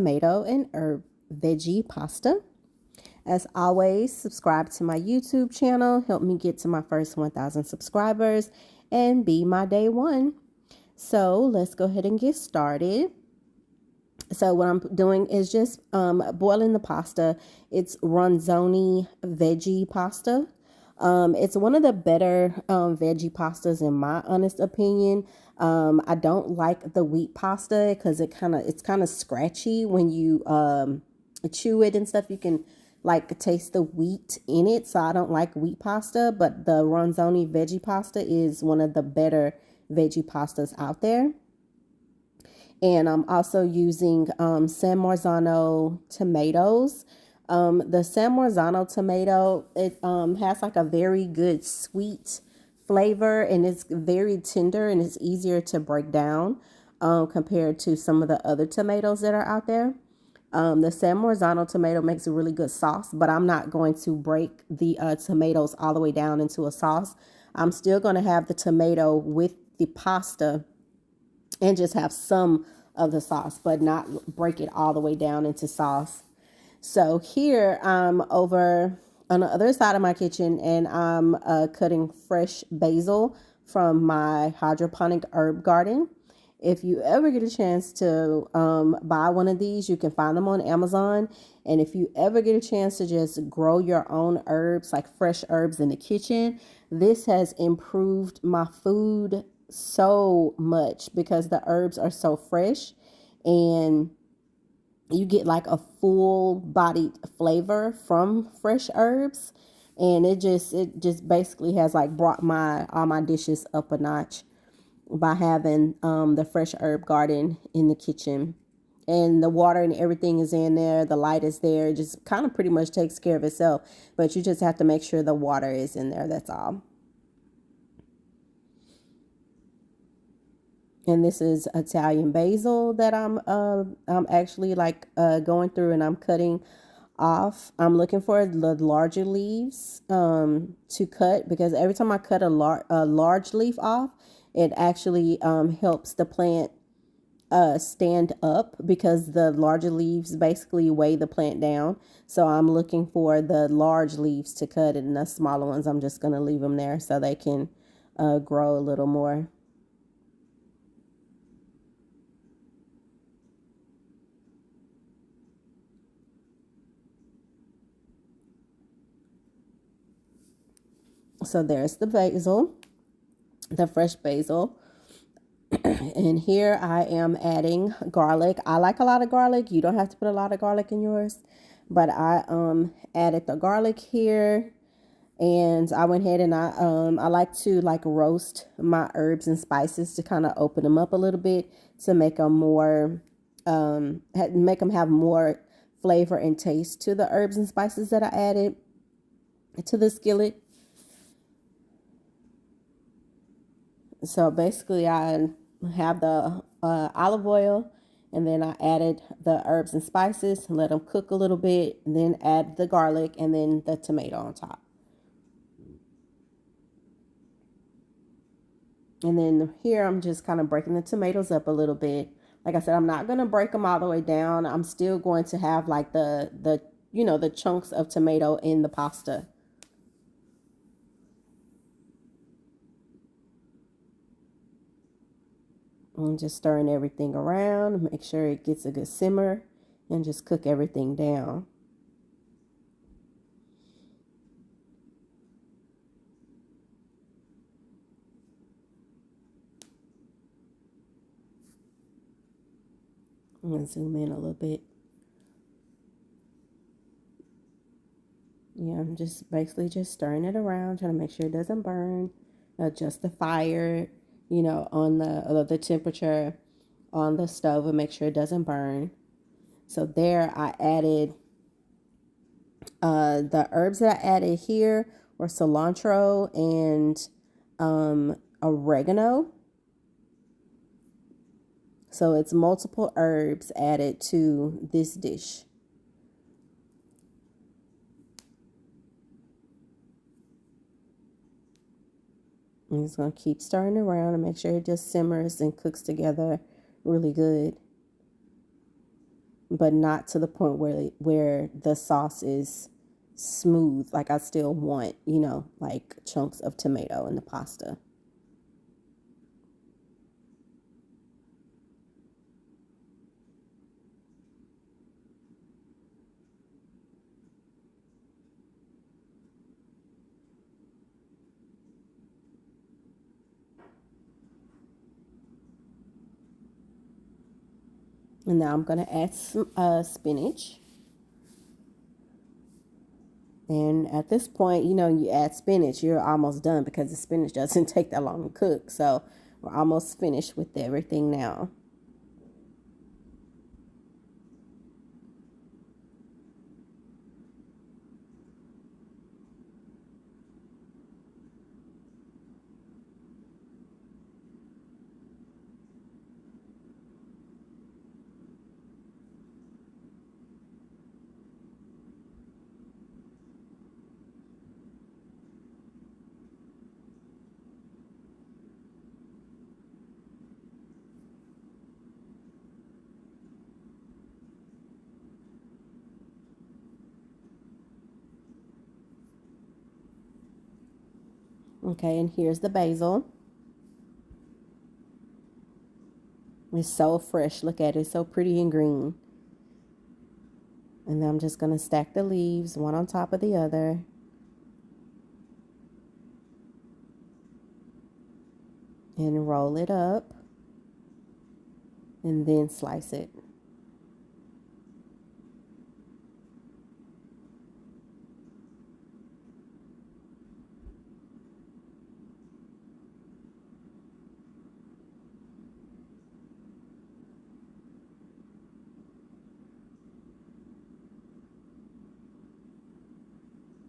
Tomato and herb veggie pasta. As always, subscribe to my YouTube channel. Help me get to my first 1,000 subscribers and be my day one. So let's go ahead and get started. So what I'm doing is just boiling the pasta. It's ronzoni veggie pasta. It's one of the better veggie pastas in my honest opinion. I don't like the wheat pasta because it's kind of scratchy when you chew it and stuff. You can like taste the wheat in it, so I don't like wheat pasta. But the ronzoni veggie pasta is one of the better veggie pastas out there. And I'm also using San Marzano tomatoes. The San Marzano tomato, it has like a very good sweet flavor, and it's very tender and it's easier to break down compared to some of the other tomatoes that are out there. The San Marzano tomato makes a really good sauce, but I'm not going to break the tomatoes all the way down into a sauce. I'm still going to have the tomato with the pasta and just have some of the sauce, but not break it all the way down into sauce. So here I'm over on the other side of my kitchen, and I'm cutting fresh basil from my hydroponic herb garden. If you ever get a chance to buy one of these, you can find them on Amazon. And if you ever get a chance to just grow your own herbs, like fresh herbs in the kitchen, this has improved my food so much because the herbs are so fresh, and you get like a full bodied flavor from fresh herbs. And it just basically has like brought my all my dishes up a notch by having the fresh herb garden in the kitchen. And the water and everything is in there, the light is there, it just kind of pretty much takes care of itself, but you just have to make sure the water is in there, that's all. And this is Italian basil that I'm actually like going through and I'm cutting off. I'm looking for the larger leaves to cut, because every time I cut a large leaf off, it actually helps the plant stand up, because the larger leaves basically weigh the plant down. So I'm looking for the large leaves to cut, and the smaller ones I'm just going to leave them there so they can grow a little more. So there's the basil, the fresh basil. And here I am adding garlic. I like a lot of garlic. You don't have to put a lot of garlic in yours, but I added the garlic here, and I went ahead and I like to like roast my herbs and spices to kind of open them up a little bit to make them more make them have more flavor and taste to the herbs and spices that I added to the skillet. So basically I have the olive oil, and then I added the herbs and spices, let them cook a little bit, and then add the garlic and then the tomato on top. And then here I'm just kind of breaking the tomatoes up a little bit. Like I said, I'm not going to break them all the way down. I'm still going to have like the the chunks of tomato in the pasta. And just stirring everything around, make sure it gets a good simmer, and just cook everything down. I'm going to zoom in a little bit. Yeah, I'm just basically just stirring it around, trying to make sure it doesn't burn. Adjust the fire, on the temperature on the stove, and make sure it doesn't burn. So there I added the herbs that I added here were cilantro and oregano. So it's multiple herbs added to this dish. I'm just going to keep stirring around and make sure it just simmers and cooks together really good. but not to the point where the sauce is smooth. Like I still want, like chunks of tomato in the pasta. And now I'm going to add some spinach. And at this point, you add spinach, you're almost done because the spinach doesn't take that long to cook. So we're almost finished with everything now. Okay, and here's the basil. It's so fresh. Look at it. It's so pretty and green. And then I'm just going to stack the leaves one on top of the other. And roll it up. And then slice it.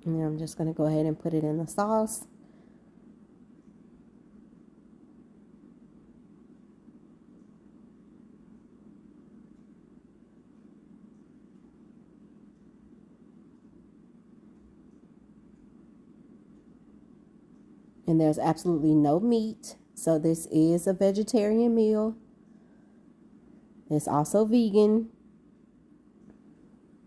And then I'm just going to go ahead and put it in the sauce. And there's absolutely no meat. So this is a vegetarian meal. It's also vegan.